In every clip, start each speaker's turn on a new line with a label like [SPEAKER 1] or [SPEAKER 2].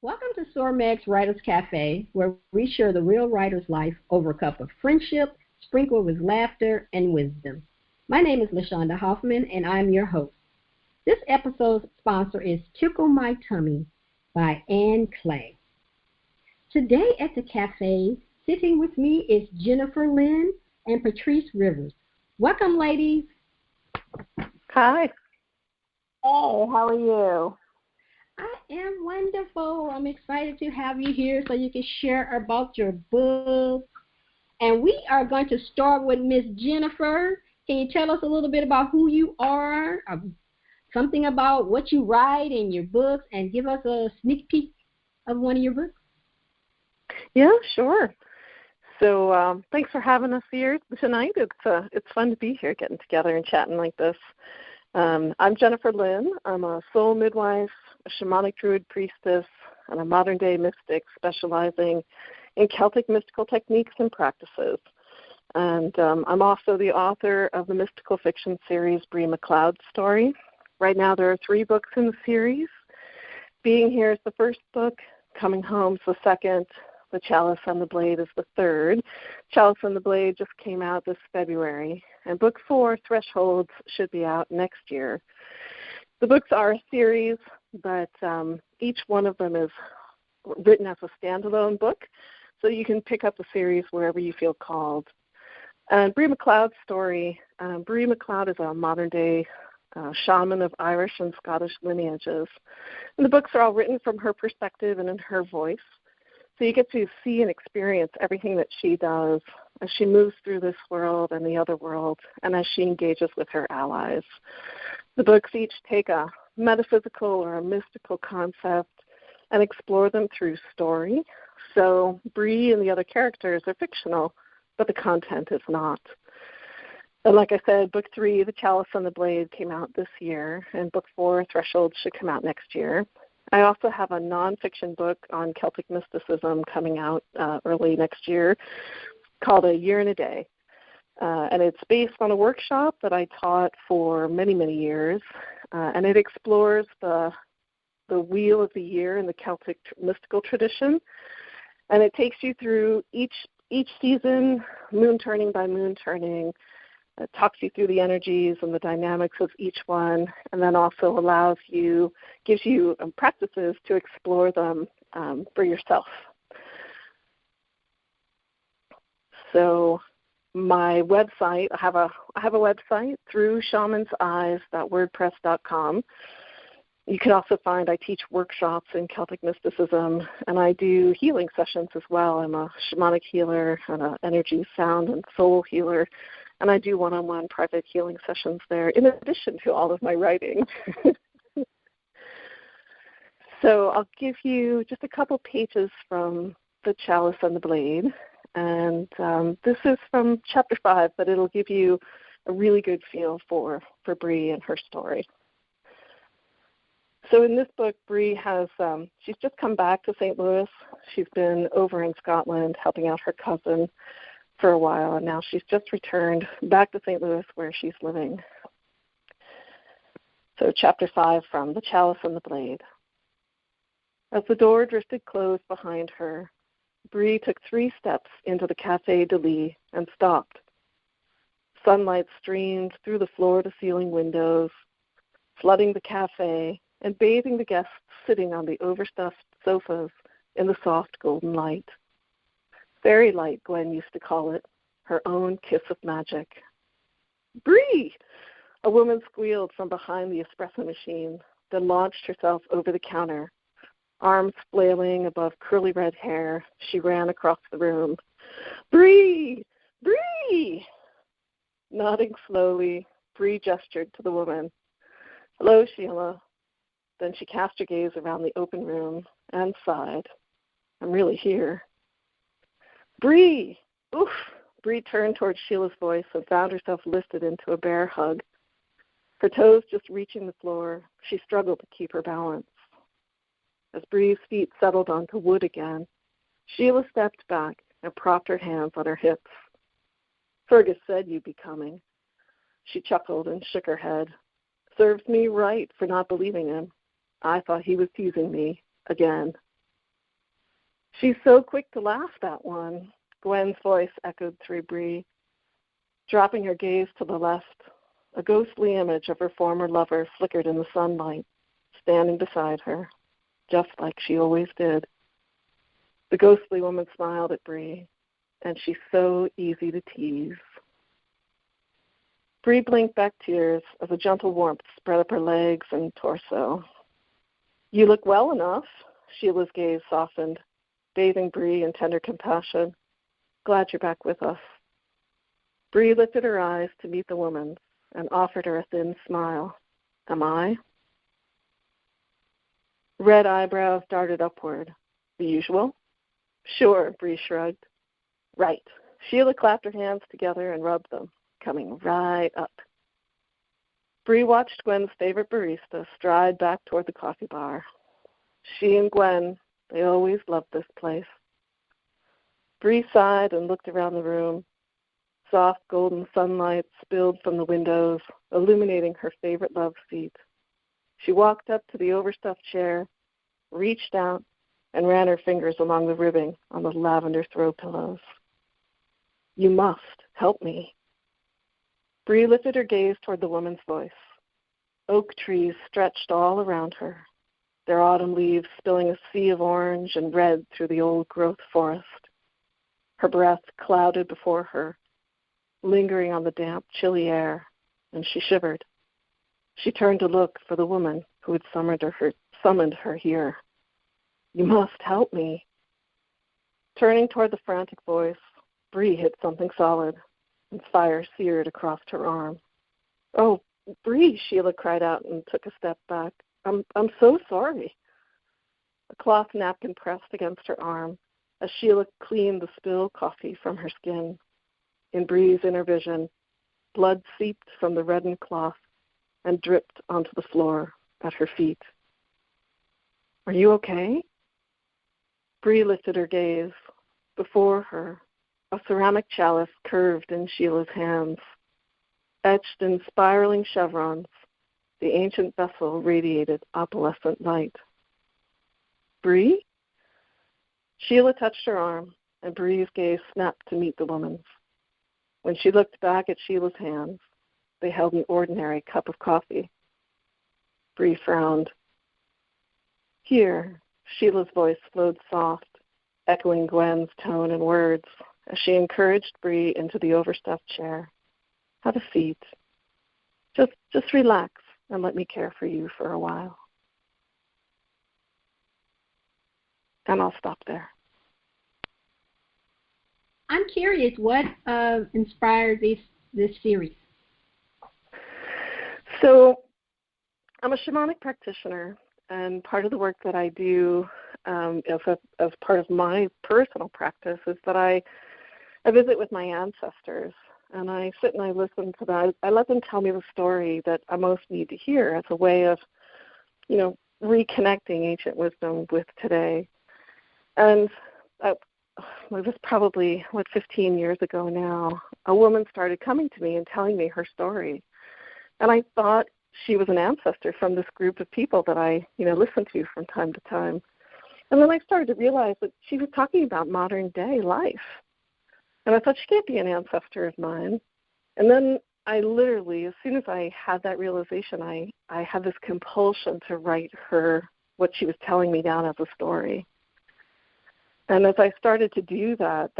[SPEAKER 1] Welcome to SORMAG's Writers Cafe, where we share the real writer's life over a cup of friendship, sprinkled with laughter and wisdom. My name is LaShaunda Hoffman, and I'm your host. This episode's sponsor is Tickle My Tummy by Ann Clay. Today at the cafe, sitting with me is Jennifer Lynn and Patrice Rivers. Welcome, ladies.
[SPEAKER 2] Hi. Hey, how are you?
[SPEAKER 1] I am wonderful. I'm excited to have you here so you can share about your book. And we are going to start with Miss Jennifer. Can you tell us a little bit about who you are, something about what you write in your books, and give us a sneak peek of one of your books?
[SPEAKER 2] Yeah, sure. So thanks for having us here tonight. It's fun to be here, getting together and chatting like this. I'm Jennifer Lynn. I'm a soul midwife, a shamanic druid priestess, and a modern-day mystic specializing in Celtic mystical techniques and practices. And I'm also the author of the mystical fiction series Bree, MacLeod's Story. Right now there are 3 books in the series. Being Here is the first book. Coming Home is the second. The Chalice and the Blade is the third. Chalice and the Blade just came out this February. And book 4, Thresholds, should be out next year. The books are a series, but each one of them is written as a standalone book, so you can pick up the series wherever you feel called. And Bree MacLeod's Story, Bree MacLeod is a modern-day shaman of Irish and Scottish lineages. And the books are all written from her perspective and in her voice. So you get to see and experience everything that she does as she moves through this world and the other world, and as she engages with her allies. The books each take a metaphysical or a mystical concept and explore them through story. So Bree and the other characters are fictional, but the content is not. And like I said, book 3, The Chalice and the Blade, came out this year, and book 4, Threshold, should come out next year. I also have a nonfiction book on Celtic mysticism coming out early next year called A Year and a Day. And it's based on a workshop that I taught for many, many years. And it explores the wheel of the year in the Celtic mystical tradition. And it takes you through each season, moon turning by moon turning. It talks you through the energies and the dynamics of each one, and then also gives you practices to explore them for yourself. So my website, I have a website, throughshamanseyes.wordpress.com. You can also find I teach workshops in Celtic mysticism, and I do healing sessions as well. I'm a shamanic healer and an energy, sound, and soul healer. And I do one-on-one private healing sessions there, in addition to all of my writing. So I'll give you just a couple pages from The Chalice and the Blade. And this is from Chapter 5, but it'll give you a really good feel for Bree and her story. So in this book, Bree she's just come back to St. Louis. She's been over in Scotland helping out her cousin for a while, and now she's just returned back to St. Louis where she's living. So Chapter 5 from The Chalice and the Blade. As the door drifted closed behind her, Bree took 3 steps into the Café de Lis and stopped. Sunlight streamed through the floor-to-ceiling windows, flooding the cafe and bathing the guests sitting on the overstuffed sofas in the soft golden light. Fairy light, Gwen used to call it, her own kiss of magic. Bree! A woman squealed from behind the espresso machine, then launched herself over the counter. Arms flailing above curly red hair, she ran across the room. Bree! Bree! Nodding slowly, Bree gestured to the woman. Hello, Sheila. Then she cast her gaze around the open room and sighed. I'm really here. Bree! Oof! Bree turned towards Sheila's voice and found herself lifted into a bear hug. Her toes just reaching the floor, she struggled to keep her balance. As Bree's feet settled onto wood again, Sheila stepped back and propped her hands on her hips. Fergus said you'd be coming. She chuckled and shook her head. Serves me right for not believing him. I thought he was teasing me again. She's so quick to laugh, that one, Gwen's voice echoed through Bree. Dropping her gaze to the left, a ghostly image of her former lover flickered in the sunlight, standing beside her, just like she always did. The ghostly woman smiled at Bree, and she's so easy to tease. Bree blinked back tears as a gentle warmth spread up her legs and torso. You look well enough, Sheila's gaze softened, bathing Bree in tender compassion. Glad you're back with us. Bree lifted her eyes to meet the woman's and offered her a thin smile. Am I? Red eyebrows darted upward. The usual? Sure, Bree shrugged. Right. Sheila clapped her hands together and rubbed them, coming right up. Bree watched Gwen's favorite barista stride back toward the coffee bar. She and Gwen, they always loved this place. Bree sighed and looked around the room. Soft golden sunlight spilled from the windows, illuminating her favorite love seat. She walked up to the overstuffed chair, reached out, and ran her fingers along the ribbing on the lavender throw pillows. You must help me. Bree lifted her gaze toward the woman's voice. Oak trees stretched all around her, their autumn leaves spilling a sea of orange and red through the old-growth forest. Her breath clouded before her, lingering on the damp, chilly air, and she shivered. She turned to look for the woman who had summoned her here. You must help me. Turning toward the frantic voice, Bree hit something solid, and fire seared across her arm. Oh, Bree, Sheila cried out and took a step back. I'm so sorry. A cloth napkin pressed against her arm as Sheila cleaned the spilled coffee from her skin. In Bree's inner vision, blood seeped from the reddened cloth and dripped onto the floor at her feet. Are you okay? Bree lifted her gaze. Before her, a ceramic chalice curved in Sheila's hands. Etched in spiraling chevrons, the ancient vessel radiated opalescent light. Bree? Sheila touched her arm, and Bree's gaze snapped to meet the woman's. When she looked back at Sheila's hands, they held an ordinary cup of coffee. Bree frowned. Here, Sheila's voice flowed soft, echoing Gwen's tone and words as she encouraged Bree into the overstuffed chair. Have a seat. Just relax and let me care for you for a while. And I'll stop there.
[SPEAKER 1] I'm curious, what inspired this series?
[SPEAKER 2] So I'm a shamanic practitioner, and part of the work that I do as part of my personal practice is that I visit with my ancestors, and I sit and I listen to them. I let them tell me the story that I most need to hear as a way of, reconnecting ancient wisdom with today. And it was probably, 15 years ago now, a woman started coming to me and telling me her story. And I thought she was an ancestor from this group of people that I, listen to from time to time. And then I started to realize that she was talking about modern day life. And I thought, she can't be an ancestor of mine. And then I literally, as soon as I had that realization, I had this compulsion to write her what she was telling me down as a story. And as I started to do that,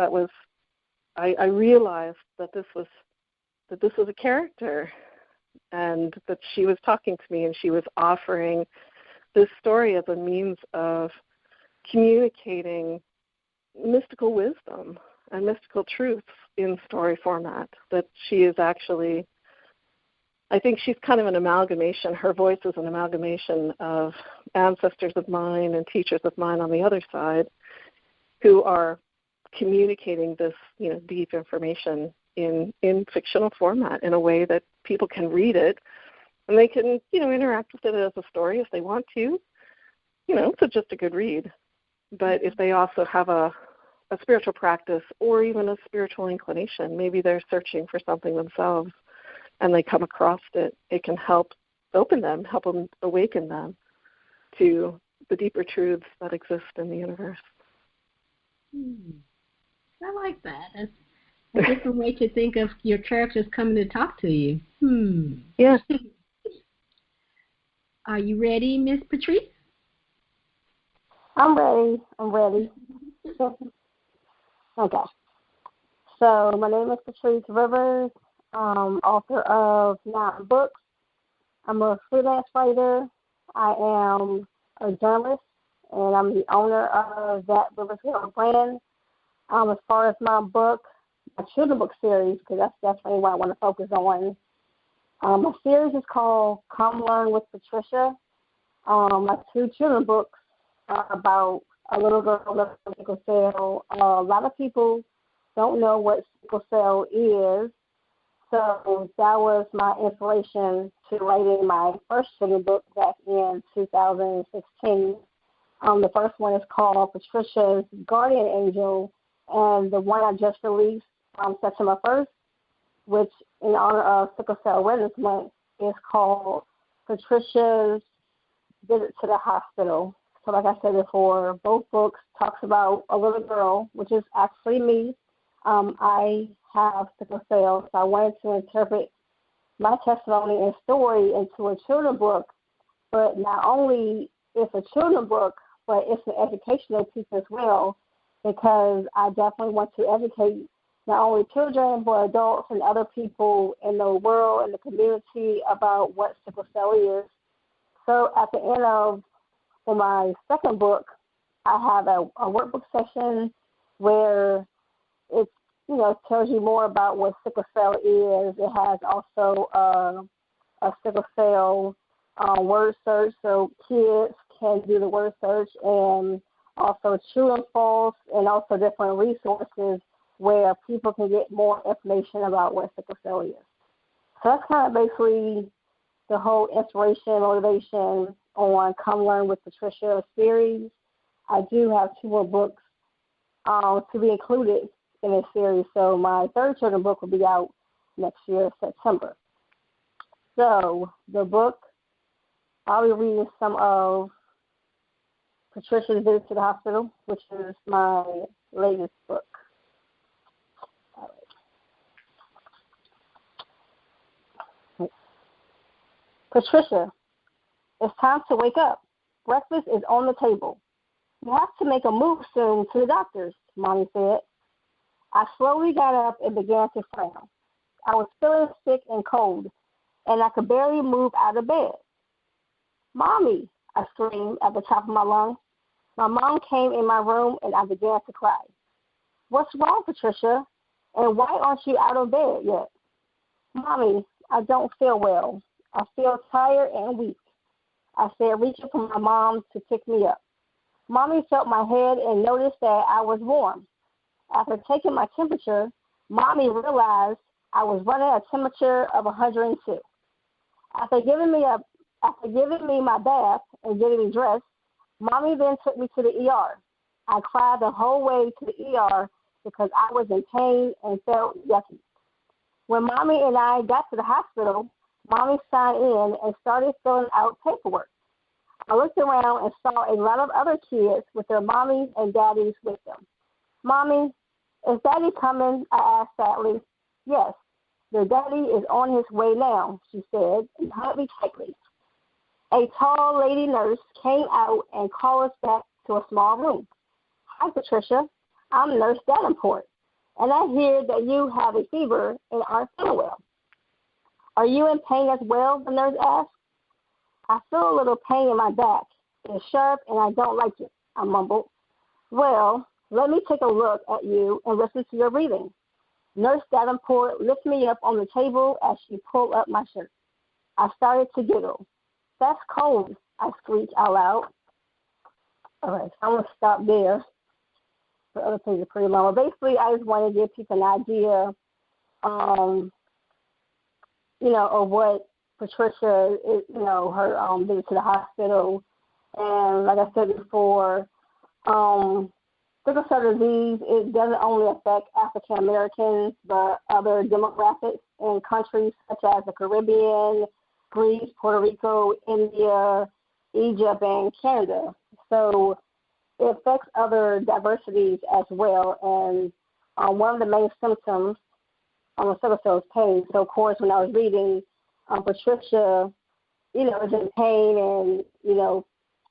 [SPEAKER 2] I realized that this was a character, and that she was talking to me, and she was offering this story as a means of communicating mystical wisdom and mystical truths in story format. That she is actually, I think she's kind of an amalgamation. Her voice is an amalgamation of ancestors of mine and teachers of mine on the other side, who are communicating this, deep information in fictional format in a way that people can read it, and they can, interact with it as a story if they want to, so just a good read. But if they also have a spiritual practice or even a spiritual inclination, maybe they're searching for something themselves and they come across it, it can help open them, help them awaken them to the deeper truths that exist in the universe.
[SPEAKER 1] Hmm. I like that. That's a different way to think of your characters coming to talk to you.
[SPEAKER 2] Yeah.
[SPEAKER 1] Are you ready, Miss Patrice?
[SPEAKER 3] I'm ready. Okay. So my name is Patrice Rivers, author of 9 books. I'm a freelance writer. I am a journalist, and I'm the owner of that Rivers Herald brand. As far as my children's book series, because that's definitely what I want to focus on. My series is called Come Learn with Patricia. My 2 children's books are about a little girl with sickle cell. A lot of people don't know what sickle cell is, so that was my inspiration to writing my first children's book back in 2016. The first one is called Patricia's Guardian Angel, and the one I just released on September 1st, which in honor of Sickle Cell Awareness Month, is called Patricia's Visit to the Hospital. So like I said before, both books talks about a little girl, which is actually me. I have sickle cell, so I wanted to interpret my testimony and story into a children's book. But not only it's a children's book, but it's an educational piece as well, because I definitely want to educate not only children, but adults and other people in the world and the community about what sickle cell is. So at the end for my second book, I have a workbook session where it tells you more about what sickle cell is. It has also a sickle cell word search, so kids can do the word search, and also true and false, and also different resources where people can get more information about what sickle cell is. So that's kind of basically the whole inspiration, motivation on Come Learn with Patricia series. I do have 2 more books to be included in this series. So my third children's book will be out next year, September. So the book, I'll be reading some of Patricia's Visit to the Hospital, which is my latest book. Patricia, it's time to wake up. Breakfast is on the table. You have to make a move soon to the doctor's, Mommy said. I slowly got up and began to frown. I was feeling sick and cold, and I could barely move out of bed. Mommy, I screamed at the top of my lungs. My mom came in my room, and I began to cry. What's wrong, Patricia? And why aren't you out of bed yet? Mommy, I don't feel well. I feel tired and weak, I said, reaching for my mom to pick me up. Mommy felt my head and noticed that I was warm. After taking my temperature, Mommy realized I was running a temperature of 102. After giving me my bath and getting me dressed, Mommy then took me to the ER. I cried the whole way to the ER because I was in pain and felt yucky. When Mommy and I got to the hospital, Mommy signed in and started filling out paperwork. I looked around and saw a lot of other kids with their mommies and daddies with them. Mommy, is Daddy coming? I asked sadly. Yes, your daddy is on his way now, she said, and hugged me tightly. A tall lady nurse came out and called us back to a small room. Hi, Patricia. I'm Nurse Davenport, and I hear that you have a fever and aren't feeling well. Are you in pain as well? The nurse asked. I feel a little pain in my back. It's sharp and I don't like it, I mumbled. Well, let me take a look at you and listen to your breathing. Nurse Davenport lifted me up on the table as she pulled up my shirt. I started to giggle. That's cold, I screeched out loud. All right, so I'm going to stop there. The other things are pretty long. But basically, I just want to give people an idea of what Patricia, her visit to the hospital. And like I said before, sickle cell disease, it doesn't only affect African Americans, but other demographics in countries such as the Caribbean, Greece, Puerto Rico, India, Egypt, and Canada. So it affects other diversities as well. And one of the main symptoms on sickle cell is pain. So, of course, when I was reading, Patricia, is in pain and,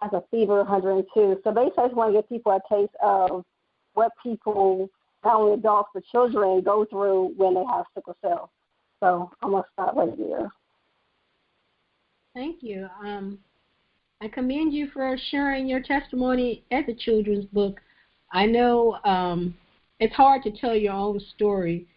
[SPEAKER 3] has a fever 102. So basically, I just want to give people a taste of what people, not only adults but children, go through when they have sickle cell. So I'm going to stop right here.
[SPEAKER 1] Thank you. I commend you for sharing your testimony as a children's book. I know it's hard to tell your own story,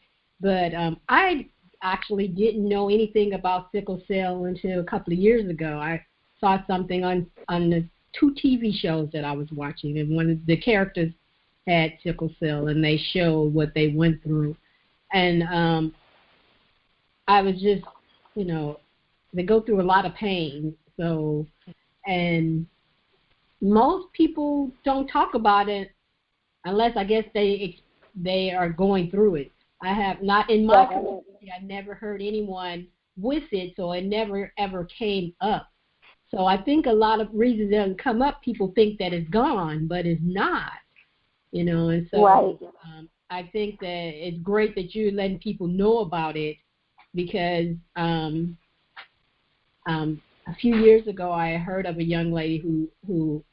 [SPEAKER 1] but I actually didn't know anything about sickle cell until a couple of years ago. I saw something on the 2 TV shows that I was watching, and one of the characters had sickle cell, and they showed what they went through. And I was just, they go through a lot of pain. So, and most people don't talk about it unless, I guess, they are going through it. I have not, in my community, I never heard anyone with it, so it never ever came up. So I think a lot of reasons it doesn't come up, people think that it's gone, but it's not, and so
[SPEAKER 3] right.
[SPEAKER 1] I think that it's great that you're letting people know about it, because a few years ago I heard of a young lady who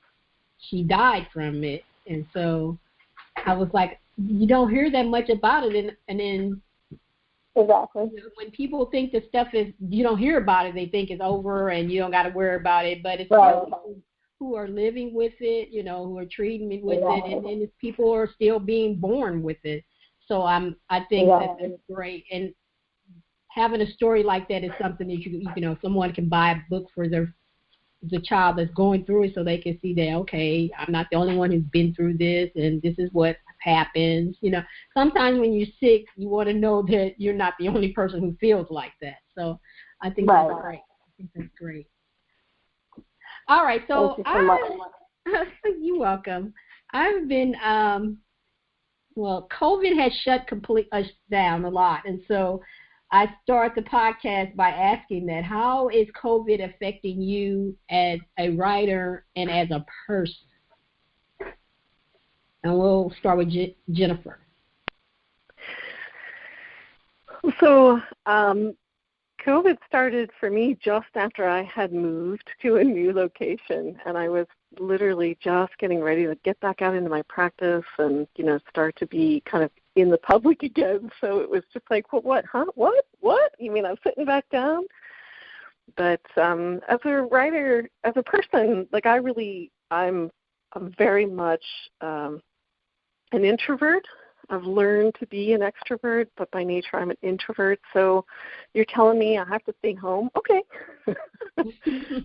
[SPEAKER 1] she died from it, and so I was like, you don't hear that much about it, and then
[SPEAKER 3] exactly,
[SPEAKER 1] when people think the stuff is, you don't hear about it, they think it's over and you don't got to worry about it, but it's
[SPEAKER 3] right.
[SPEAKER 1] people who are living with it, who are treating me with it, and it's people are still being born with it. So I think that's great, and having a story like that is something that someone can buy a book for the child that's going through it, so they can see that, okay, I'm not the only one who's been through this, and this is what happens. Sometimes when you're sick, you want to know that you're not the only person who feels like that. So I think that's great. All right, so you're welcome. I've been COVID has shut us down a lot, and so I start the podcast by asking that, how is COVID affecting you as a writer and as a person? And we'll start with Jennifer.
[SPEAKER 2] So COVID started for me just after I had moved to a new location, and I was literally just getting ready to get back out into my practice and, start to be kind of in the public again. So it was just like, what, huh? What? You mean I'm sitting back down? But as a writer, as a person, like I'm very much an introvert. I've learned to be an extrovert, but by nature I'm an introvert. So you're telling me I have to stay home? Okay.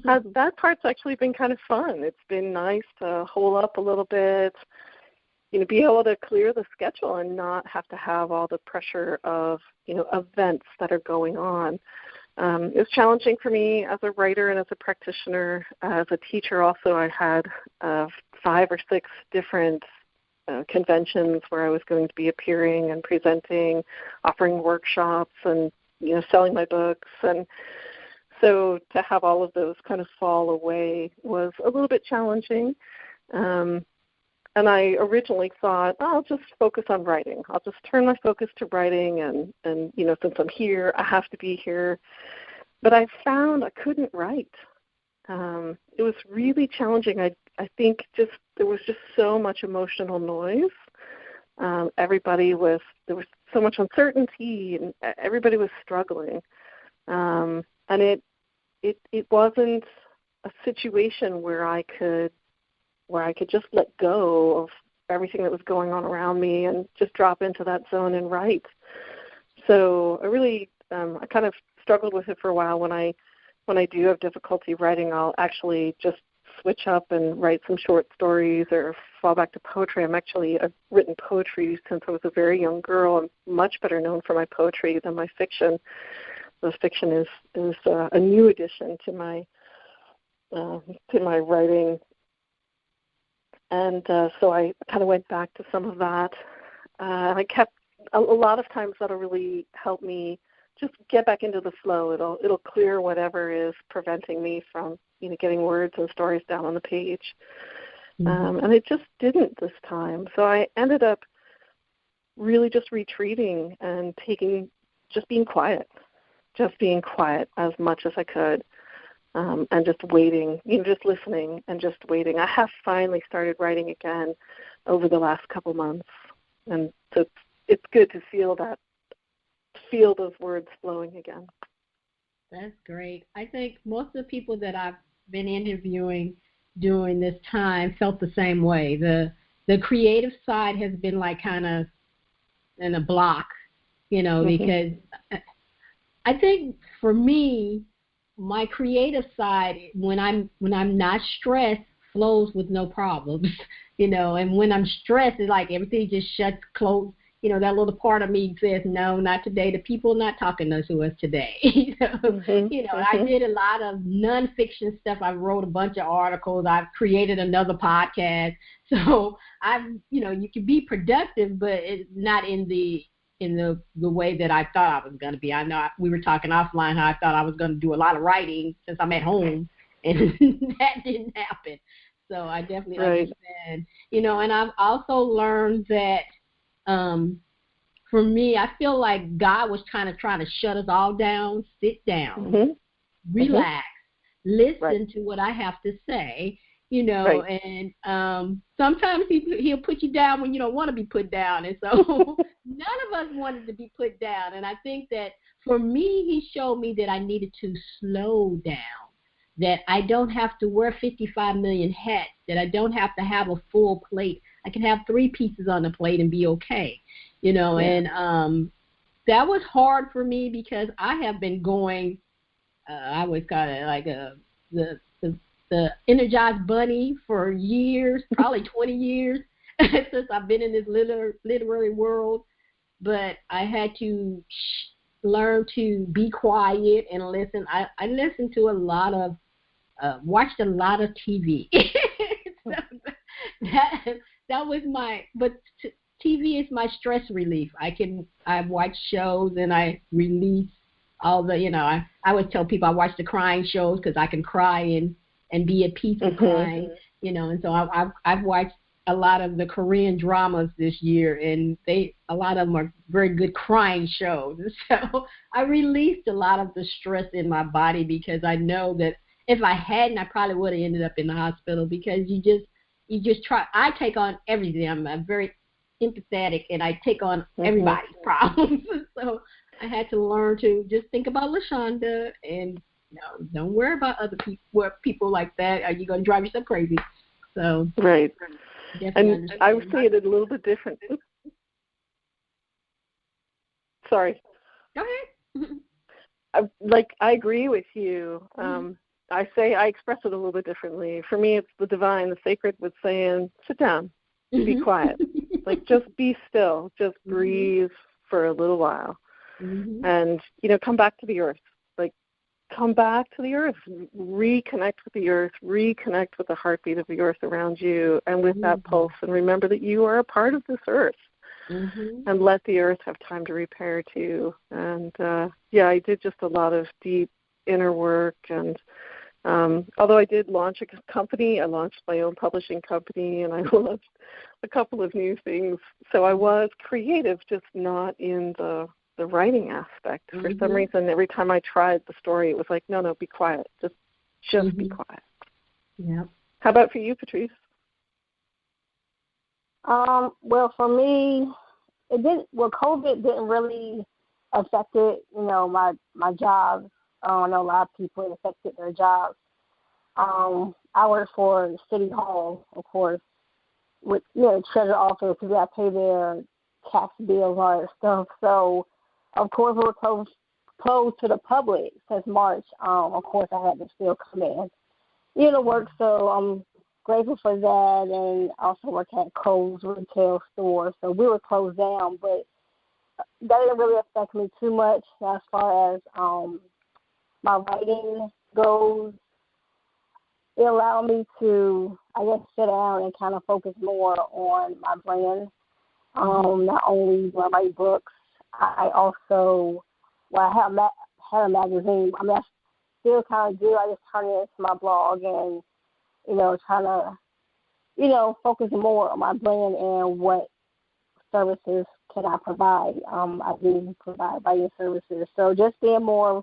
[SPEAKER 2] That part's actually been kind of fun. It's been nice to hole up a little bit, be able to clear the schedule and not have to have all the pressure of, events that are going on. It was challenging for me as a writer and as a practitioner. As a teacher also, I had 5 or 6 different conventions where I was going to be appearing and presenting, offering workshops, and selling my books. And so to have all of those kind of fall away was a little bit challenging. And I originally thought, I'll just focus on writing. I'll just turn my focus to writing, and since I'm here, I have to be here. But I found I couldn't write. It was really challenging. I think there was just so much emotional noise. There was so much uncertainty, and everybody was struggling. And it wasn't a situation where I could just let go of everything that was going on around me and just drop into that zone and write. So I really, I kind of struggled with it for a while. When I do have difficulty writing, I'll actually just switch up and write some short stories or fall back to poetry. I've written poetry since I was a very young girl. I'm much better known for my poetry than my fiction. The fiction is a new addition to my writing. And so I kind of went back to some of that. I kept a lot of times that'll really help me just get back into the flow. It'll clear whatever is preventing me from getting words and stories down on the page. And it just didn't this time. So I ended up really just retreating and being quiet as much as I could, and just waiting, just listening and just waiting. I have finally started writing again over the last couple months, and so it's good to feel those words flowing again.
[SPEAKER 1] That's great. I think most of the people that I've been interviewing during this time felt the same way. The creative side has been like kind of in a block, because I think for me, my creative side, when I'm not stressed, flows with no problems, and when I'm stressed, it's like everything just shuts closed. That little part of me says, no, not today. The people are not talking to us today. I did a lot of nonfiction stuff. I wrote a bunch of articles. I've created another podcast. So you can be productive, but it's not in the way that I thought I was going to be. I know we were talking offline how I thought I was going to do a lot of writing since I'm at home, and that didn't happen. So I definitely understand. And I've also learned that for me, I feel like God was kind of trying to shut us all down, sit down, relax, listen to what I have to say, and sometimes he'll put you down when you don't want to be put down. And so none of us wanted to be put down. And I think that for me, he showed me that I needed to slow down, that I don't have to wear 55 million hats, that I don't have to have a full plate. I can have 3 pieces on the plate and be okay, and that was hard for me because I have been going, I was kind of like the Energized Bunny for years, probably 20 years since I've been in this literary world, but I had to learn to be quiet and listen. I listened to a lot of, watched a lot of TV. So that was but TV is my stress relief. I watch shows and I release all the, I always tell people I watch the crying shows because I can cry and be at peace with crying, and so I've watched a lot of the Korean dramas this year, and a lot of them are very good crying shows. So I released a lot of the stress in my body because I know that if I hadn't, I probably would have ended up in the hospital because you just try. I take on everything. I'm very empathetic, and I take on everybody's problems. So I had to learn to just think about LaShaunda and don't worry about other people like that. Are you going to drive yourself crazy? So
[SPEAKER 2] right. And I would say it a little bit different. Sorry.
[SPEAKER 1] Go ahead.
[SPEAKER 2] I agree with you. I express it a little bit differently. For me, it's the divine, the sacred was saying, sit down, be quiet. Just be still, just breathe for a little while. And, come back to the earth. Come back to the earth, reconnect with the earth, reconnect with the heartbeat of the earth around you and with that pulse. And remember that you are a part of this earth. And let the earth have time to repair too. And, I did just a lot of deep inner work. And although I did launch a company, I launched my own publishing company, and I launched a couple of new things. So I was creative, just not in the writing aspect. For some reason, every time I tried the story, it was like, no, be quiet. Just be quiet.
[SPEAKER 1] Yeah.
[SPEAKER 2] How about for you, Patrice?
[SPEAKER 3] Well, for me, COVID didn't really affect it, my job. I know a lot of people it affected their jobs. I work for City Hall, of course, with, treasurer office, because I pay their tax bills, all that stuff. So, of course, we're closed to the public since March. Of course, I had to still come in, to work. So I'm grateful for that, and also work at Kohl's retail store. So we were closed down, but that didn't really affect me too much as far as my writing goes. It allowed me to, I guess, sit down and kind of focus more on my brand. Not only do I write books, I also, I had a magazine. I mean, I still kind of do. I just turn it into my blog and, trying to, focus more on my brand and what services can I provide. I do provide writing services. So just being more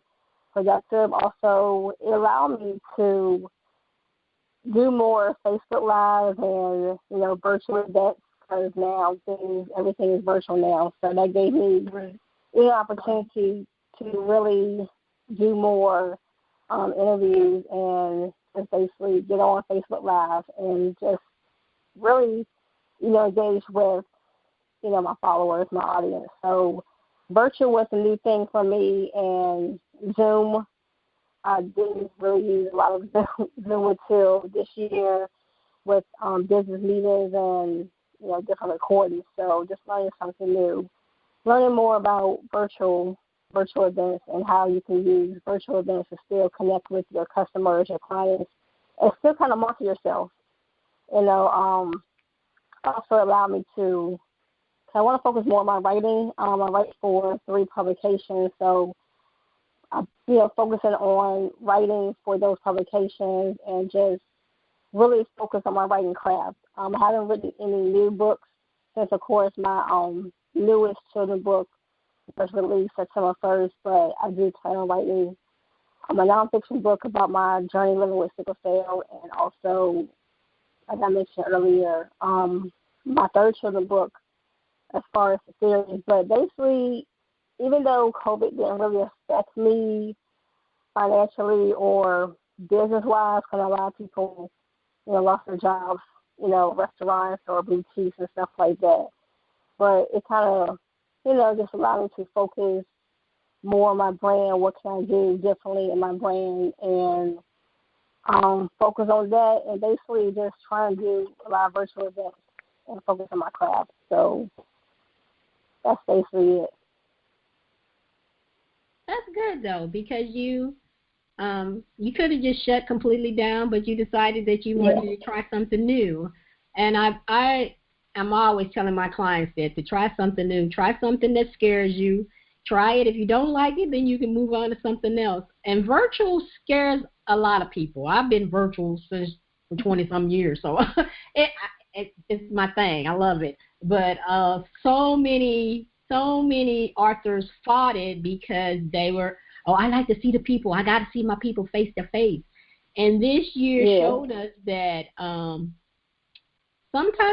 [SPEAKER 3] productive. Also, it allowed me to do more Facebook Live and, virtual events, because now everything is virtual now. So that gave me the opportunity to really do more interviews and just basically get on Facebook Live and just really, engage with, my followers, my audience. So virtual was a new thing for me, and Zoom, I didn't really use a lot of Zoom until this year with business meetings and, different recordings. So just learning something new, learning more about virtual events and how you can use virtual events to still connect with your customers, your clients, and still kind of market yourself. Also allowed me to, I want to focus more on my writing. I write for 3 publications, so focusing on writing for those publications and just really focus on my writing craft. I haven't written any new books since, of course, my newest children's book was released September 1st, but I do plan on writing a nonfiction book about my journey living with sickle cell, and also, like I mentioned earlier, my 3rd children's book as far as the series. But basically, even though COVID didn't really affect me financially or business-wise, because a lot of people, lost their jobs, restaurants or boutiques and stuff like that. But it kind of, just allowed me to focus more on my brand, what can I do differently in my brand, and focus on that, and basically just try and do a lot of virtual events and focus on my craft. So that's basically it.
[SPEAKER 1] That's good though, because you could have just shut completely down, but you decided that you wanted to try something new. And I'm always telling my clients that to try something new, try something that scares you. Try it. If you don't like it, then you can move on to something else. And virtual scares a lot of people. I've been virtual since for 20-some years, so it's my thing. I love it. But so many authors fought it because they were, I like to see the people. I got to see my people face to face. And this year showed us that sometimes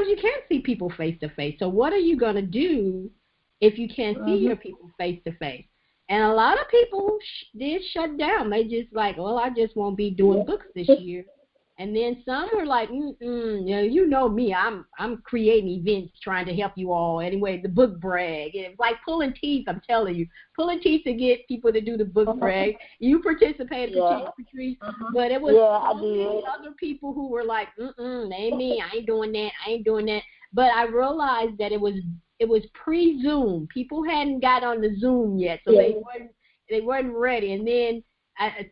[SPEAKER 1] you can't see people face to face. So what are you going to do if you can't see your people face to face? And a lot of people did shut down. They just like, I just won't be doing books this year. And then some were like, you know me, I'm creating events trying to help you all. Anyway, the book brag. It's like pulling teeth, I'm telling you. Pulling teeth to get people to do the book brag. You participated, Patrice, but it was many other people who were like, they ain't me, I ain't doing that. But I realized that it was pre-Zoom. People hadn't got on the Zoom yet, so they weren't ready. And then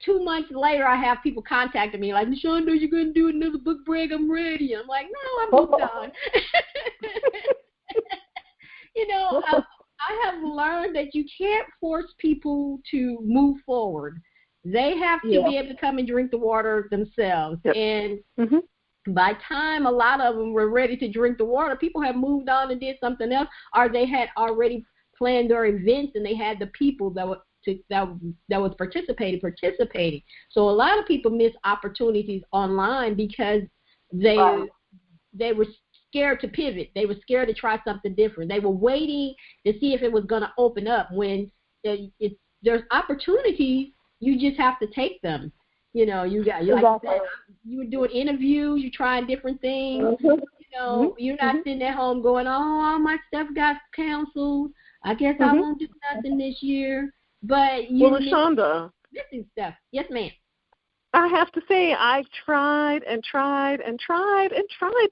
[SPEAKER 1] 2 months later, I have people contacting me like, LaShaunda, you're going to do another book break? I'm ready. I'm like, no, I'm moved on. I have learned that you can't force people to move forward. They have to be able to come and drink the water themselves. And by time a lot of them were ready to drink the water, people have moved on and did something else, or they had already planned their events and they had the people that was participating. So a lot of people miss opportunities online because they were scared to pivot. They were scared to try something different. They were waiting to see if it was going to open up. When there's opportunities, you just have to take them. You like you said, you were doing interviews, you're trying different things. You're not sitting at home going, all my stuff got canceled. I guess I won't do nothing this year. But
[SPEAKER 2] LaShaunda,
[SPEAKER 1] missing stuff. Yes, ma'am.
[SPEAKER 2] I have to say, I've tried to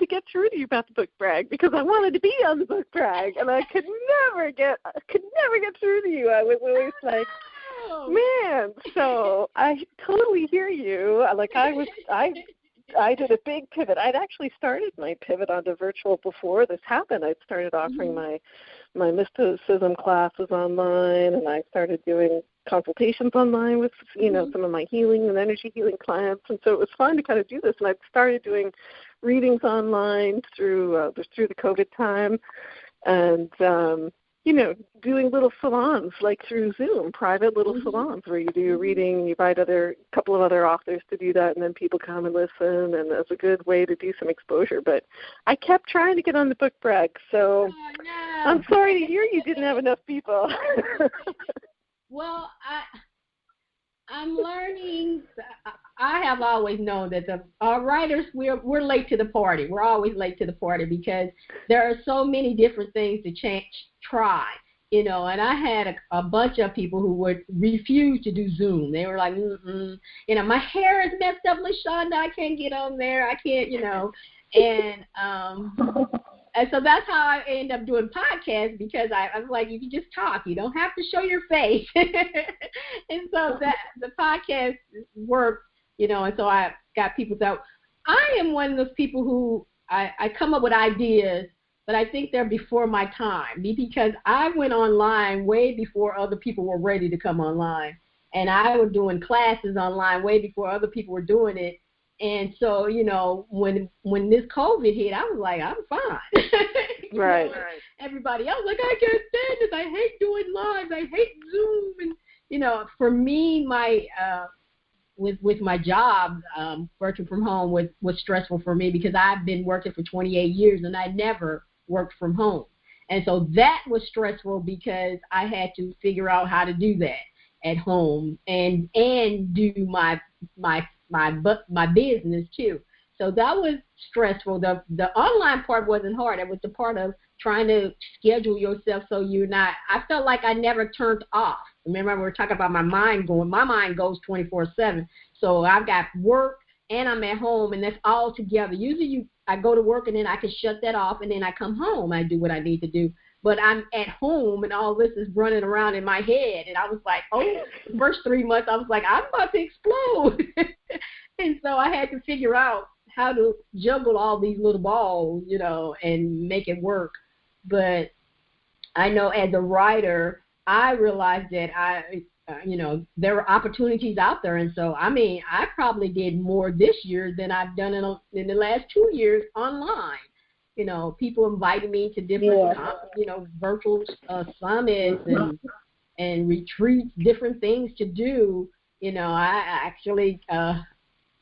[SPEAKER 2] get through to you about the book brag because I wanted to be on the book brag, and I could never get through to you. I was always like, man. So I totally hear you. Like I did a big pivot. I'd actually started my pivot onto virtual before this happened. I'd started offering my mysticism classes online, and I started doing consultations online with, some of my healing and energy healing clients. And so it was fun to kind of do this. And I started doing readings online through the COVID time, and doing little salons like through Zoom, private little salons where you do a reading, you invite a couple of other authors to do that, and then people come and listen, and that's a good way to do some exposure. But I kept trying to get on the book brag, so I'm sorry to hear you didn't have enough people.
[SPEAKER 1] Well, I'm learning. I have always known that our writers, we're late to the party. We're always late to the party because there are so many different things to try, and I had a bunch of people who would refuse to do Zoom. They were like, my hair is messed up, LaShaunda, I can't get on there. I can't, and so that's how I end up doing podcasts, because I was like, you can just talk. You don't have to show your face. And so the podcast worked, and so I got people. So I am one of those people who I come up with ideas, but I think they're before my time, because I went online way before other people were ready to come online. And I was doing classes online way before other people were doing it. And so, when this COVID hit, I was like, I'm fine.
[SPEAKER 2] Right.
[SPEAKER 1] Everybody else was like, I can't stand it. I hate doing live. I hate Zoom. And, for me, with my job, working from home was stressful for me, because I've been working for 28 years and I never worked from home. And so that was stressful because I had to figure out how to do that at home and do my business too. So that was stressful. The online part wasn't hard. It was the part of trying to schedule yourself so you're not. I felt like I never turned off. Remember, we were talking about my mind going. My mind goes 24/7. So I've got work and I'm at home, and that's all together. Usually I go to work and then I can shut that off, and then I come home. I do what I need to do. But I'm at home, and all this is running around in my head. And I was like, the first 3 months, I was like, I'm about to explode. And so I had to figure out how to juggle all these little balls, and make it work. But I know as a writer, I realized that there were opportunities out there. And so, I probably did more this year than I've done in the last 2 years online. People invited me to different, virtual summits and retreats, different things to do. I actually,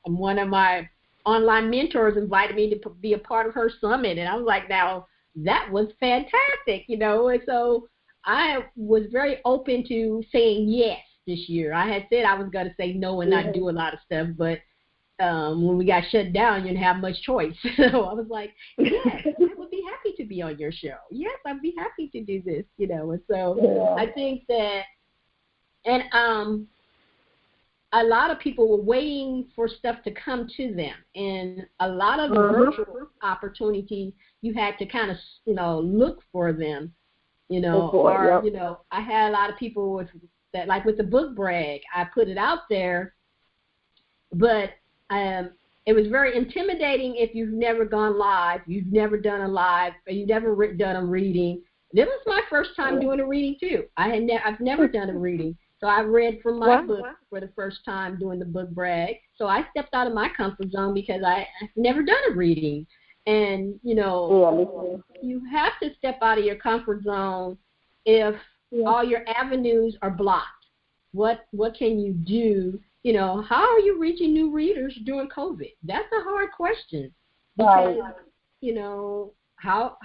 [SPEAKER 1] one of my online mentors invited me to be a part of her summit, and I was like, now that was fantastic, And so I was very open to saying yes this year. I had said I was going to say no and not do a lot of stuff, but when we got shut down, you didn't have much choice. So I was like, yes, I would be happy to be on your show. Yes, I'd be happy to do this, And so I think that, and a lot of people were waiting for stuff to come to them. And a lot of the virtual opportunities, you had to kind of, look for them, I had a lot of people with that, like with the book brag, I put it out there, but it was very intimidating if you've never gone live, you've never done a live, or you've never done a reading. This was my first time doing a reading too. I've never done a reading. So I read from my book for the first time doing the book brag. So I stepped out of my comfort zone because I've never done a reading. And, you have to step out of your comfort zone if all your avenues are blocked. What can you do? How are you reaching new readers during COVID? That's a hard question because, how?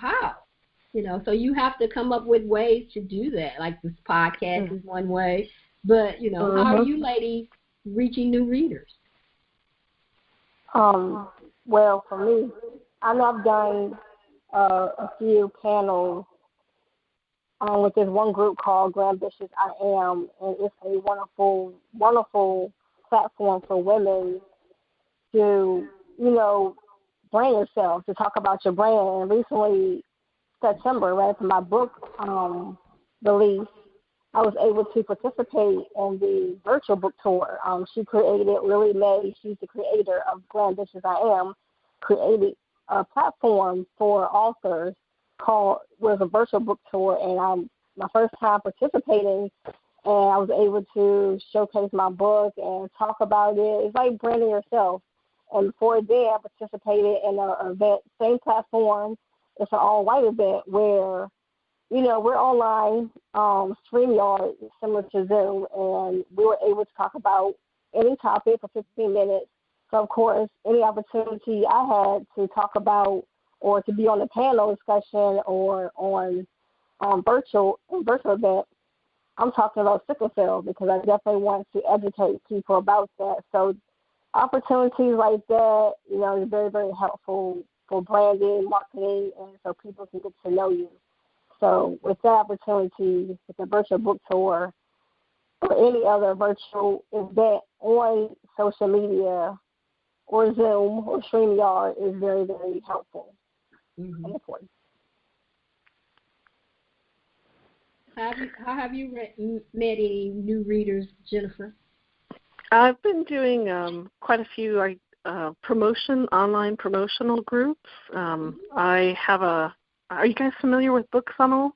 [SPEAKER 1] So you have to come up with ways to do that. Like this podcast is one way, but, how are you ladies reaching new readers?
[SPEAKER 3] Well, for me, I know I've done a few panels with this one group called Glambitious I Am, and it's a wonderful, wonderful platform for women to, brand yourself, to talk about your brand. And recently, September, right after my book release, I was able to participate in the virtual book tour. She created, Lily May, she's the creator of Glambitious I Am, created a platform for authors was a virtual book tour, and my first time participating, and I was able to showcase my book and talk about it. It's like branding yourself. And before then, I participated in an event, same platform. It's an all-white event where, we're online, StreamYard, similar to Zoom, and we were able to talk about any topic for 15 minutes. So, of course, any opportunity I had to talk about or to be on a panel discussion or on virtual event, I'm talking about sickle cell because I definitely want to educate people about that. So opportunities like that, is very, very helpful for branding, marketing, and so people can get to know you. So with that opportunity, with the virtual book tour or any other virtual event on social media or Zoom or StreamYard is very, very helpful and important.
[SPEAKER 1] How have you met any new readers, Jennifer?
[SPEAKER 2] I've been doing quite a few online promotional groups. I have are you guys familiar with BookFunnel?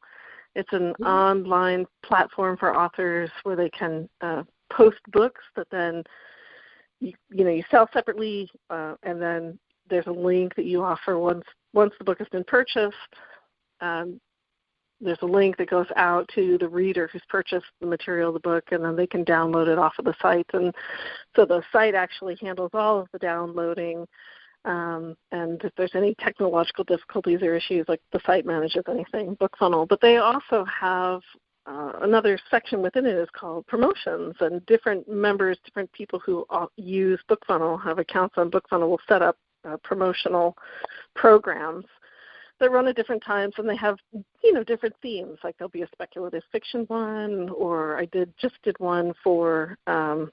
[SPEAKER 2] It's an online platform for authors where they can post books that then you sell separately, and then there's a link that you offer once the book has been purchased. There's a link that goes out to the reader who's purchased the material of the book, and then they can download it off of the site. And so the site actually handles all of the downloading, and if there's any technological difficulties or issues, like the site manages anything, BookFunnel. But they also have another section within it is called promotions, and different members, different people who use BookFunnel, have accounts on BookFunnel, will set up promotional programs that run at different times, and they have, different themes. Like there'll be a speculative fiction one, or I just did one for, what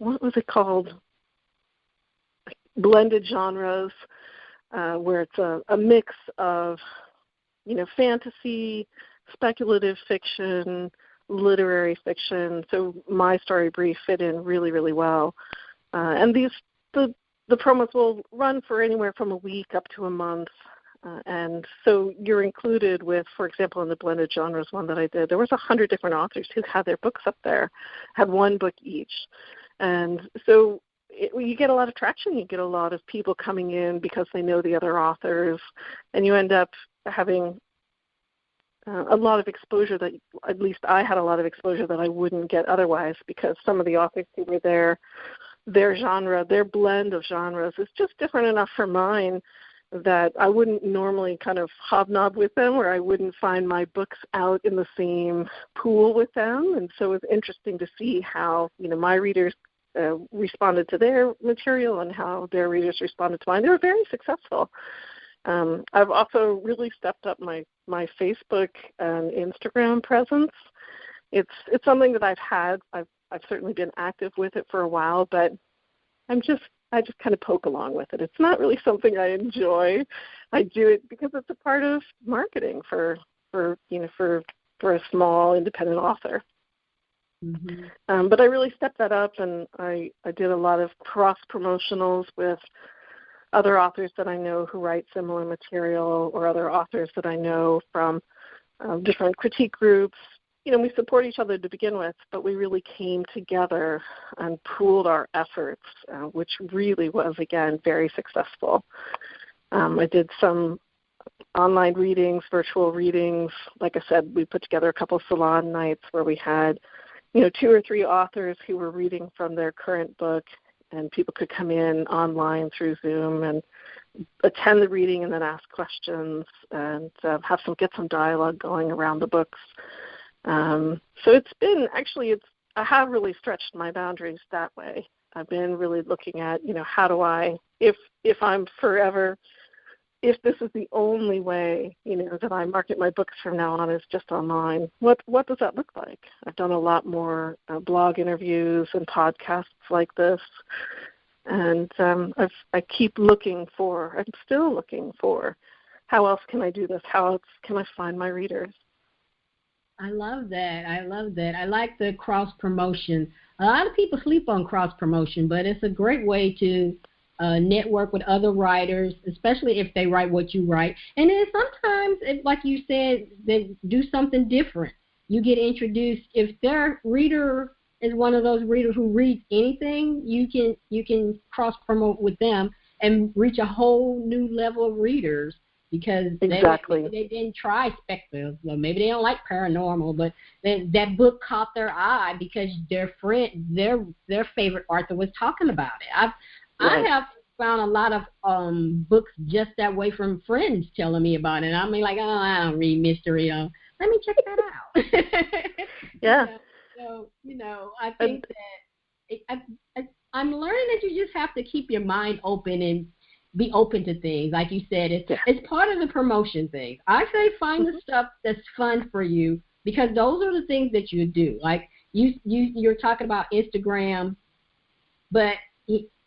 [SPEAKER 2] was it called? Blended genres, where it's a mix of, fantasy, speculative fiction, literary fiction. So my story, Bree, fit in really, really well. And the promos will run for anywhere from a week up to a month. And so you're included with, for example, in the blended genres one that I did, there was 100 different authors who had their books up there, had one book each. And so you get a lot of traction. You get a lot of people coming in because they know the other authors, and you end up having a lot of exposure that, at least I had a lot of exposure that I wouldn't get otherwise, because some of the authors who were there, their genre, their blend of genres is just different enough from mine that I wouldn't normally kind of hobnob with them, or I wouldn't find my books out in the same pool with them. And so it was interesting to see how, my readers responded to their material and how their readers responded to mine. They were very successful. I've also really stepped up my Facebook and Instagram presence. It's something that I've had. I've certainly been active with it for a while, but I just kind of poke along with it. It's not really something I enjoy. I do it because it's a part of marketing for a small independent author. Mm-hmm. But I really stepped that up, and I did a lot of cross-promotionals with other authors that I know who write similar material, or other authors that I know from different critique groups. We support each other to begin with, but we really came together and pooled our efforts, which really was, again, very successful. I did some online readings, virtual readings. Like I said, we put together a couple of salon nights where we had 2 or 3 authors who were reading from their current book, and people could come in online through Zoom and attend the reading and then ask questions and get some dialogue going around the books. So it's been, I have really stretched my boundaries that way. I've been really looking at, how do I, if I'm forever, if this is the only way, that I market my books from now on is just online, what does that look like? I've done a lot more blog interviews and podcasts like this, and I keep I'm still looking for, how else can I do this? How else can I find my readers?
[SPEAKER 1] I love that. I like the cross-promotion. A lot of people sleep on cross-promotion, but it's a great way to network with other writers, especially if they write what you write. And then sometimes, like you said, they do something different. You get introduced. If their reader is one of those readers who reads anything, you can cross promote with them and reach a whole new level of readers because they didn't try speculative. Well, maybe they don't like paranormal, but that book caught their eye because their favorite author was talking about it. I have found a lot of books just that way from friends telling me about it. I mean, like, oh, I don't read mystery. Let me check that out.
[SPEAKER 2] Yeah.
[SPEAKER 1] So, I think that I'm learning that you just have to keep your mind open and be open to things. Like you said, it's part of the promotion thing. I say find the stuff that's fun for you because those are the things that you do. Like you're talking about Instagram, but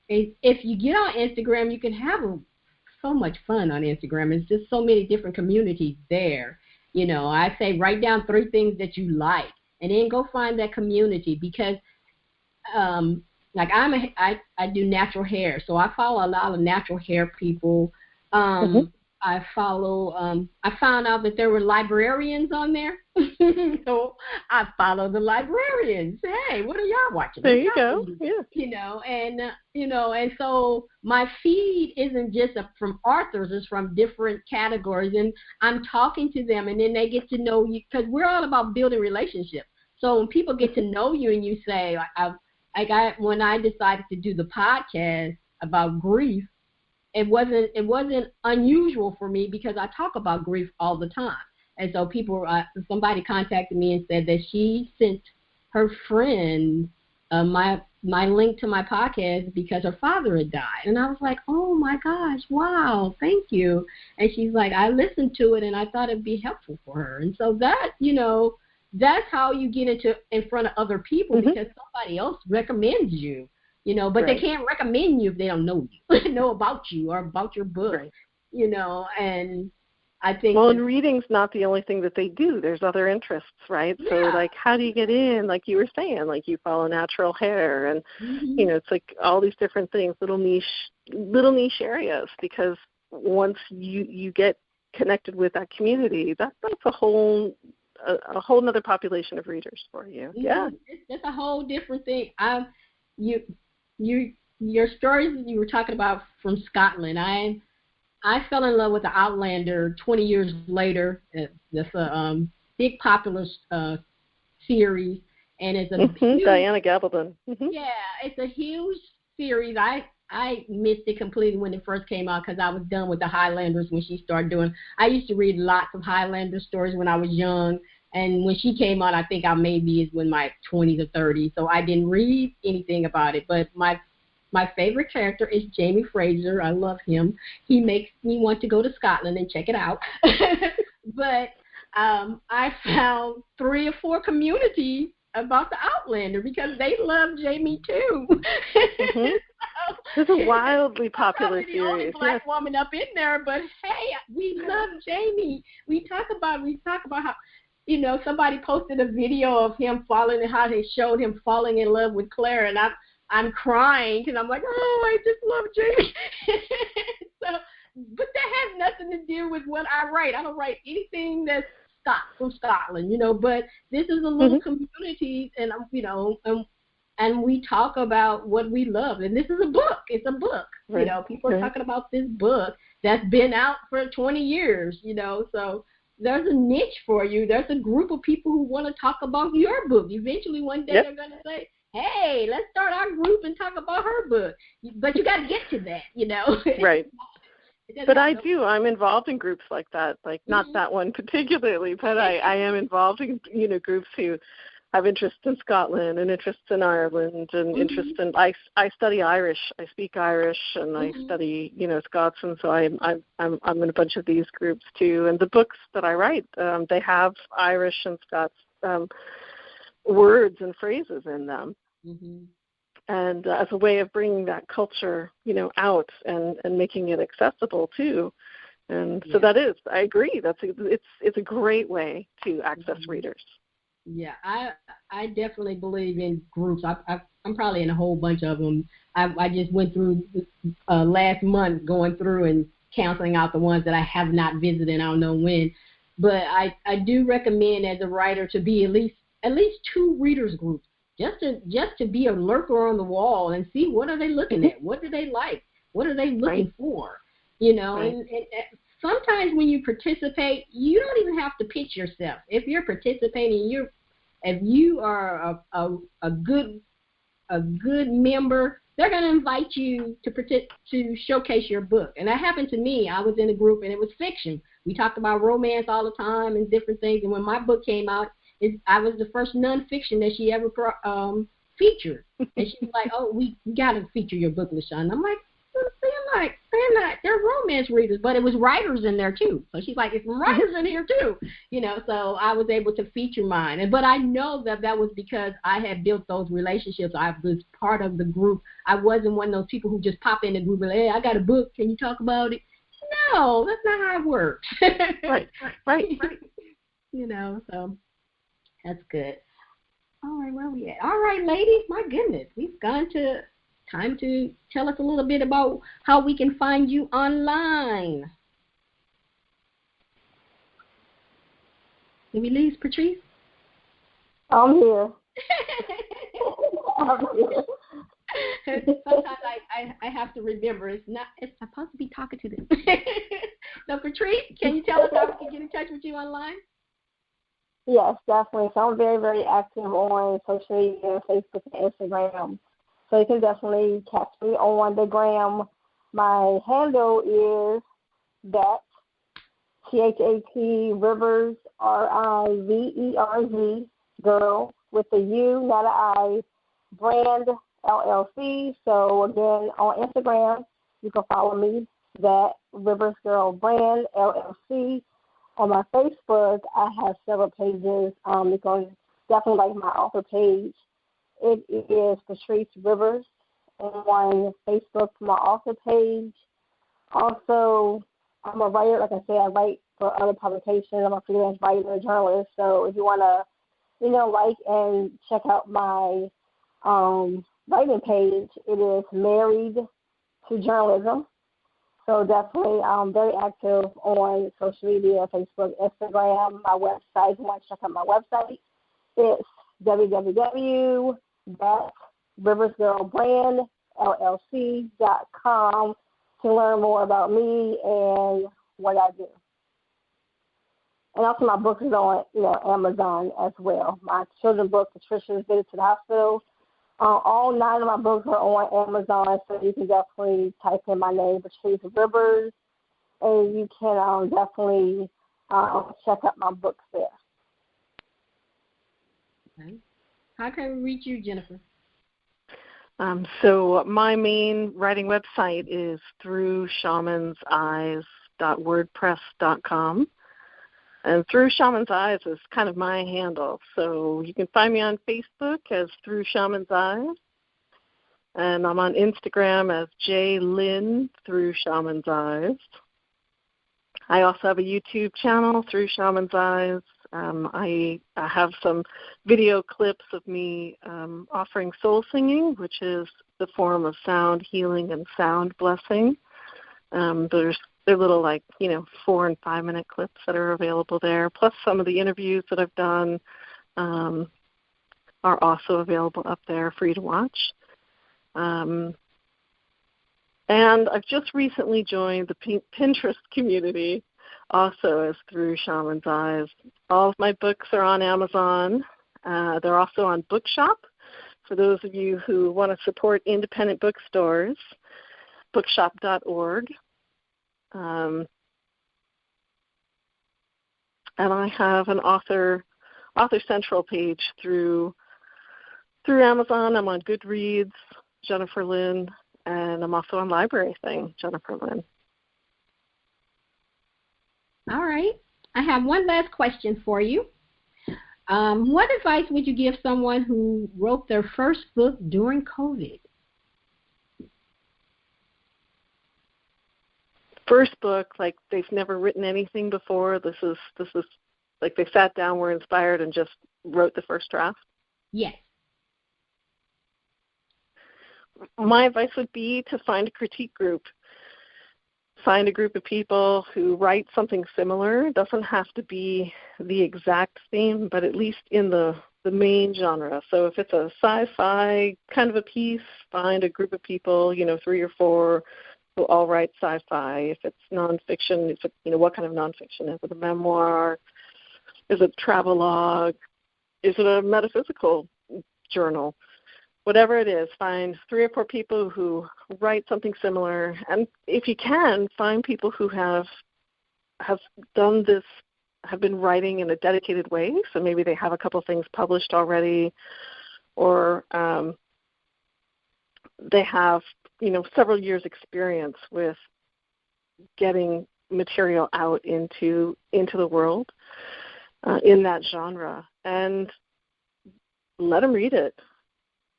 [SPEAKER 1] if you get on Instagram, you can have so much fun on Instagram. There's just so many different communities there. I say write down 3 things that you like, and then go find that community because, like I do natural hair, so I follow a lot of natural hair people. I found out that there were librarians on there, so I follow the librarians. Hey, what are y'all watching?
[SPEAKER 2] There you go.
[SPEAKER 1] And so my feed isn't just from authors; it's from different categories, and I'm talking to them, and then they get to know you because we're all about building relationships. So when people get to know you, and you say, when I decided to do the podcast about grief. It wasn't unusual for me because I talk about grief all the time. And so somebody contacted me and said that she sent her friend my link to my podcast because her father had died. And I was like, oh, my gosh, wow, thank you. And she's like, I listened to it, and I thought it would be helpful for her. And so that, that's how you get in front of other people because somebody else recommends you. But they can't recommend you if they don't know you, know about you or about your book, and I think... Well,
[SPEAKER 2] and reading's not the only thing that they do. There's other interests, right? Yeah. So, like, how do you get in? Like you were saying, like you follow natural hair and, it's like all these different things, little niche areas, because once you get connected with that community, that's a whole nother population of readers for you. Yeah.
[SPEAKER 1] It's a whole different thing. Your stories that you were talking about from Scotland, I fell in love with the Outlander 20 years later. It's a big popular series, and it's a huge,
[SPEAKER 2] Diana Gabaldon.
[SPEAKER 1] Yeah, it's a huge series. I missed it completely when it first came out because I was done with the Highlanders when she started doing. I used to read lots of Highlander stories when I was young. And when she came out, I think I maybe is in my 20s or 30s, so I didn't read anything about it. But my favorite character is Jamie Fraser. I love him. He makes me want to go to Scotland and check it out. But I found 3 or 4 communities about the Outlander because they love Jamie too.
[SPEAKER 2] It's a wildly popular series.
[SPEAKER 1] I'm the only black woman up in there, but hey, we love Jamie. We talk about how. Somebody posted a video of him falling and how they showed him falling in love with Claire, and I'm crying because I'm like, oh, I just love Jamie. But that has nothing to do with what I write. I don't write anything that's from Scotland, but this is a little community, and and we talk about what we love, and this is a book. It's a book. Right. People are talking about this book that's been out for 20 years. So. There's a niche for you. There's a group of people who want to talk about your book. Eventually, one day they're going to say, hey, let's start our group and talk about her book. But you got to get to that,
[SPEAKER 2] Right. But I do. I'm involved in groups like that. Like, not that one particularly, but I am involved in, groups who have interest in Scotland and interest in Ireland and interest in, I study Irish. I speak Irish and I study, Scots, and so I'm in a bunch of these groups too. And the books that I write, they have Irish and Scots words and phrases in them. And as a way of bringing that culture, out and making it accessible too. And so that is, I agree, it's a great way to access readers.
[SPEAKER 1] Yeah, I definitely believe in groups. I'm probably in a whole bunch of them. I just went through last month going through and canceling out the ones that I have not visited. I don't know when, but I do recommend as a writer to be at least 2 readers groups. just to be a lurker on the wall and see what are they looking at, what do they like, what are they looking for, you know.
[SPEAKER 2] Right.
[SPEAKER 1] And sometimes when you participate, you don't even have to pitch yourself. If you're participating, if you are a good member, they're going to invite you to showcase your book. And that happened to me. I was in a group, and it was fiction. We talked about romance all the time and different things. And when my book came out, I was the first nonfiction that she ever featured. And she was like, "Oh, we got to feature your book, LaShaunda." I'm like, they're not. They're romance readers, but it was writers in there too. So she's like, "It's writers in here too," you know. So I was able to feature mine, but I know that was because I had built those relationships. I was part of the group. I wasn't one of those people who just pop in the group and, "Hey, I got a book. Can you talk about it?" No, that's not how it works.
[SPEAKER 2] Right.
[SPEAKER 1] You know, so that's good. All right, where are we at? All right, ladies, my goodness, we've gone to time to tell us a little bit about how we can find you online. Did we lose Patrice?
[SPEAKER 3] I'm here.
[SPEAKER 1] Sometimes I have to remember it's supposed to be talking to them. So Patrice, can you tell us how we can get in touch with you online?
[SPEAKER 3] Yes, definitely. So I'm very, very active on social media, Facebook and Instagram. So you can definitely catch me on the gram. My handle is that THAT Rivers RIVERZ girl with a U, not an I, brand LLC. So again, on Instagram, you can follow me, that Rivers Girl Brand LLC. On my Facebook, I have several pages. You can definitely like my author page. It is Patrice Rivers on Facebook for my author page. Also, I'm a writer. Like I said, I write for other publications. I'm a freelance writer, journalist. So if you want to, like and check out my writing page, it is Married to Journalism. So definitely I'm very active on social media, Facebook, Instagram, my website. If you want to check out my website, it's www.riversgirlbrandllc.com to learn more about me and what I do. And also my book is on Amazon as well. My children's book, Patricia's Visit to the Hospital. All 9 of my books are on Amazon, so you can definitely type in my name, Patrice Rivers, and you can definitely check out my books there.
[SPEAKER 1] Okay. How can we reach you, Jennifer?
[SPEAKER 2] So my main writing website is throughshamanseyes.wordpress.com. And Through Shaman's Eyes is kind of my handle. So you can find me on Facebook as Through Shaman's Eyes. And I'm on Instagram as Lynn Through Shaman's Eyes. I also have a YouTube channel, Through Shaman's Eyes. I have some video clips of me offering soul singing, which is the form of sound healing and sound blessing. They're little 4 and 5 minute clips that are available there. Plus some of the interviews that I've done are also available up there for you to watch. And I've just recently joined the Pinterest community also as Through Shaman's Eyes. All of my books are on Amazon. They're also on Bookshop. For those of you who want to support independent bookstores, bookshop.org. And I have an author central page through Amazon. I'm on Goodreads, Jennifer Lynn, and I'm also on Library Thing, Jennifer Lynn.
[SPEAKER 1] All right. I have one last question for you. What advice would you give someone who wrote their first book during COVID?
[SPEAKER 2] First book, like they've never written anything before. This is like they sat down, were inspired, and just wrote the first draft?
[SPEAKER 1] Yes.
[SPEAKER 2] My advice would be to find a critique group. Find a group of people who write something similar. It doesn't have to be the exact theme, but at least in the the main genre. So if it's a sci-fi kind of a piece, find a group of people, 3 or 4 who all write sci-fi. If it's nonfiction, what kind of nonfiction? Is it a memoir? Is it a travelogue? Is it a metaphysical journal? Whatever it is, find 3 or 4 people who write something similar. And if you can, find people who have done this, have been writing in a dedicated way. So maybe they have a couple things published already, or they have, several years' experience with getting material out into the world in that genre. And let them read it.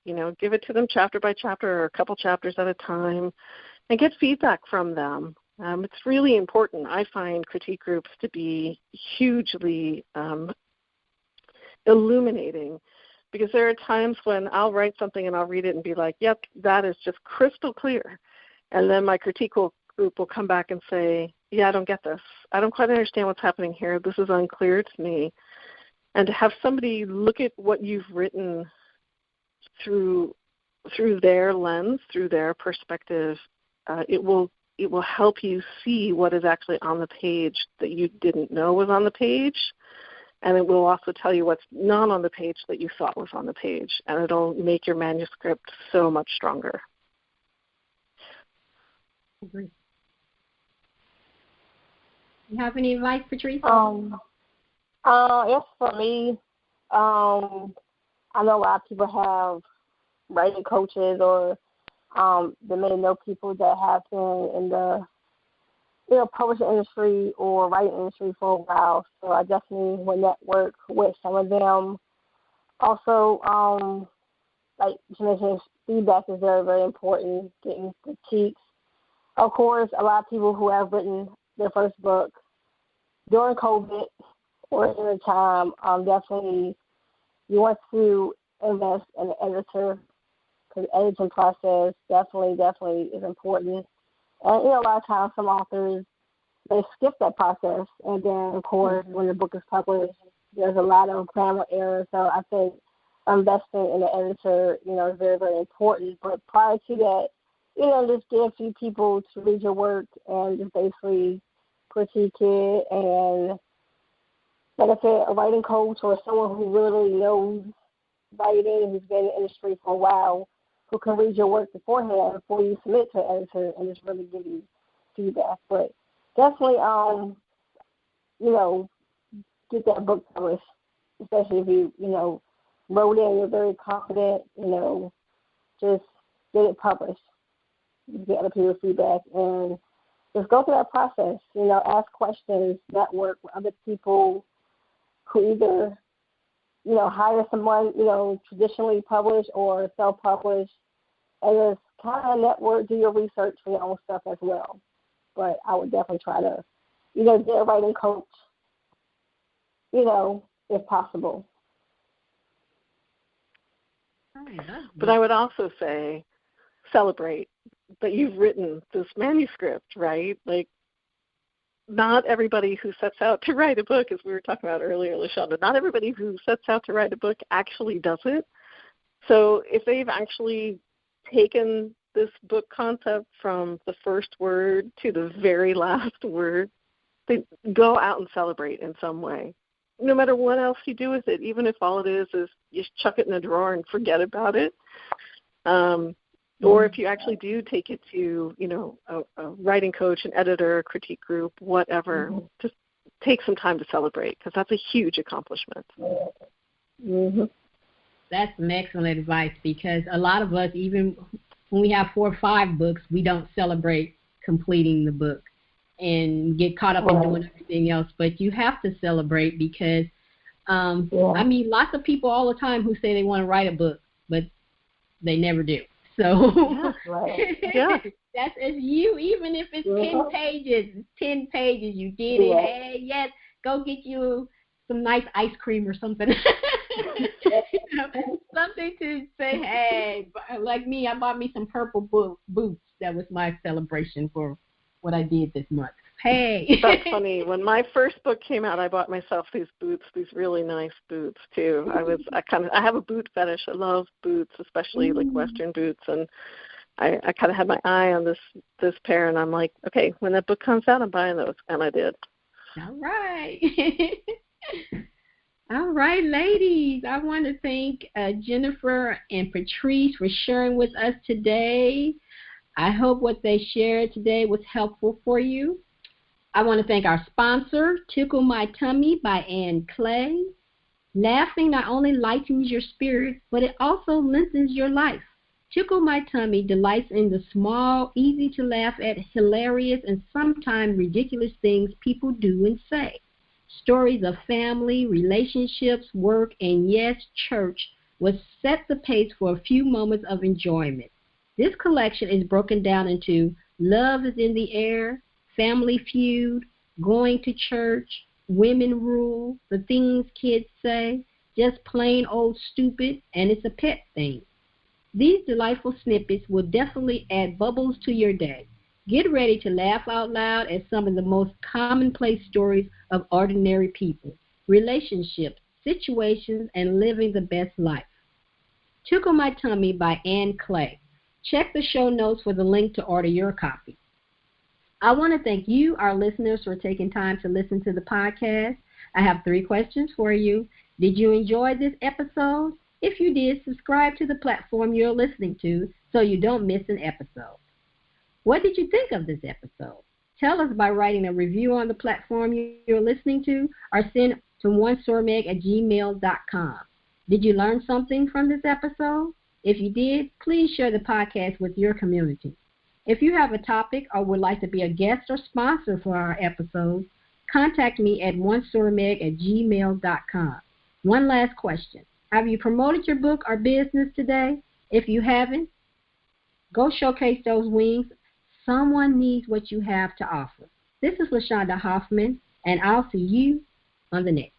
[SPEAKER 2] Give it to them chapter by chapter or a couple chapters at a time and get feedback from them. It's really important. I find critique groups to be hugely illuminating, because there are times when I'll write something and I'll read it and be like, yep, that is just crystal clear. And then my critique group will come back and say, yeah, I don't get this. I don't quite understand what's happening here. This is unclear to me. And to have somebody look at what you've written through their lens, through their perspective, it will help you see what is actually on the page that you didn't know was on the page, and it will also tell you what's not on the page that you thought was on the page, and it'll make your manuscript so much stronger.
[SPEAKER 1] Agree. You have any advice, Patrice?
[SPEAKER 3] Yes, for me, I know a lot of people have writing coaches, or they may know people that have been in the publishing industry or writing industry for a while. So I definitely will network with some of them. Also, like you mentioned, feedback is very, very important, getting critiques. Of course, a lot of people who have written their first book during COVID or at any time, definitely you want to invest in an editor, because the editing process definitely is important. And, a lot of times some authors, they skip that process. And then, of course, when the book is published, there's a lot of grammar errors. So I think investing in an editor, is very, very important. But prior to that, just get a few people to read your work and just basically critique it. And like I said, a writing coach or someone who really knows writing, who's been in the industry for a while, who can read your work beforehand before you submit to an editor and just really give you feedback. But definitely, get that book published, especially if you, wrote it and you're very confident, just get it published, get other people's feedback, and just go through that process, ask questions, network with other people who either, hire someone, traditionally published or self-published, and just kind of network, do your research for your own stuff as well. But I would definitely try to, get a writing coach, if possible.
[SPEAKER 2] But I would also say celebrate that you've written this manuscript, right? Like, not everybody who sets out to write a book, as we were talking about earlier, LaShaunda, not everybody who sets out to write a book actually does it. So if they've actually taken this book concept from the first word to the very last word, they go out and celebrate in some way. No matter what else you do with it, even if all it is you chuck it in a drawer and forget about it, or if you actually do take it to, a writing coach, an editor, a critique group, whatever, just take some time to celebrate, because that's a huge accomplishment.
[SPEAKER 1] Mm-hmm. That's some excellent advice, because a lot of us, even when we have 4 or 5 books, we don't celebrate completing the book and get caught up in doing everything else. But you have to celebrate, because, I mean, lots of people all the time who say they want to write a book, but they never do. So that's as you, even if it's 10 pages, you did it. Hey, yes, go get you some nice ice cream or something. Something to say, hey, like me, I bought me some purple boots. That was my celebration for what I did this month. Hey.
[SPEAKER 2] That's funny. When my first book came out, I bought myself these boots, these really nice boots too. I have a boot fetish. I love boots, especially like Western boots, and I kind of had my eye on this pair, and I'm like, okay, when that book comes out, I'm buying those, and I did.
[SPEAKER 1] All right. All right, ladies. I want to thank Jennifer and Patrice for sharing with us today. I hope what they shared today was helpful for you. I want to thank our sponsor, Tickle My Tummy by Ann Clay. Laughing not only lightens your spirit, but it also lengthens your life. Tickle My Tummy delights in the small, easy-to-laugh at, hilarious, and sometimes ridiculous things people do and say. Stories of family, relationships, work, and yes, church will set the pace for a few moments of enjoyment. This collection is broken down into Love is in the Air, Family Feud, Going to Church, Women Rule, The Things Kids Say, Just Plain Old Stupid, and It's a Pet Thing. These delightful snippets will definitely add bubbles to your day. Get ready to laugh out loud at some of the most commonplace stories of ordinary people, relationships, situations, and living the best life. Tickle My Tummy by Ann Clay. Check the show notes for the link to order your copy. I want to thank you, our listeners, for taking time to listen to the podcast. I have 3 questions for you. Did you enjoy this episode? If you did, subscribe to the platform you're listening to so you don't miss an episode. What did you think of this episode? Tell us by writing a review on the platform you're listening to or send to onesormag@gmail.com. Did you learn something from this episode? If you did, please share the podcast with your community. If you have a topic or would like to be a guest or sponsor for our episodes, contact me at onesormag@gmail.com. One last question. Have you promoted your book or business today? If you haven't, go showcase those wings. Someone needs what you have to offer. This is LaShaunda Hoffman, and I'll see you on the next.